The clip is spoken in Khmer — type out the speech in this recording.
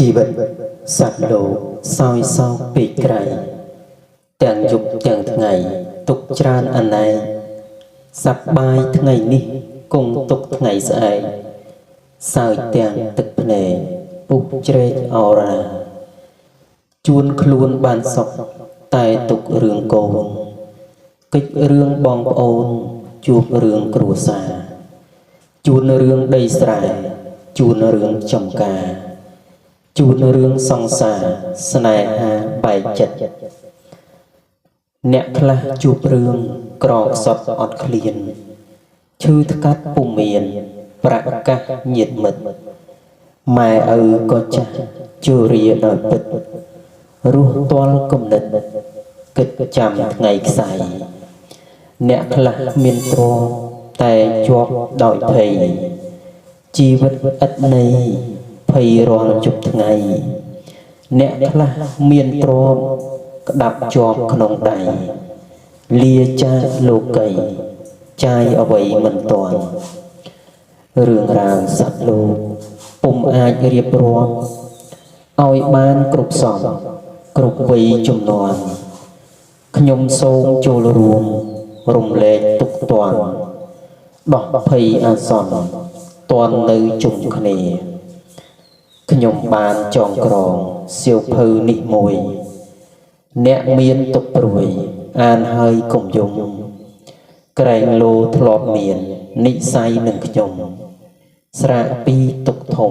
ជីវិតសត្វលោកសោយសោកពេកក្រៃទាំងយប់ទាំងថ្ងៃទុកច្រើនអណែកសប្បាយថ្ងៃនេះគង់ទុកថ្ងៃស្អែកសើចទាំងទឹកភ្នែកពុះជ្រែកអរ៉ាជួនខ្លួនបានសុខតែទុករឿងកូនកិច្ចរឿងបងប្អូនជួបរឿងគ្រួសារជួនរឿងដីស្រែជួនរឿងចំការជួនរឿងសង្សារស្នេហាបែកចិត្តអ្នកខ្លះជួបរឿងក្រខ្សត់អត់ឃ្លានឈឺថ្កាត់ពុំមានប្រកាសញាតិមិត្តម៉ែឪក៏ចាស់ជរាដោយពិតរស់ទាល់គំនិតគិតចាំថ្ងៃខ្សែអ្នកខ្លះមានទ្រព្យតែជាប់ដោយភ័យជីវិតឥតន័យភ័យរាល់ជប់ថ្ងៃអ្នកខ្លះមានទ្រព្យក្តាប់ជាប់ក្នុងដៃលាចាកលោកីចាយអ្វីមិនទាន់រឿងរ៉ាវសត្វលោកពុំអាចរៀបរាប់ឲ្យបានគ្រប់សពគ្រប់វ័យជំនាន់ខ្ញុំសូមចូលរួមរំលែកទុក្ខទណ្ឌដោះភ័យអាសន្នតន់នៅជុំគ្នាខ្ញុំបានចងក្រងសៀវភៅនេះមួយអ្នកមានទុកព្រួយអានហើយកុំយំក្រែងលោធ្លាប់មាននិស័យនឹងខ្ញុំស្រាកពីទុកធំ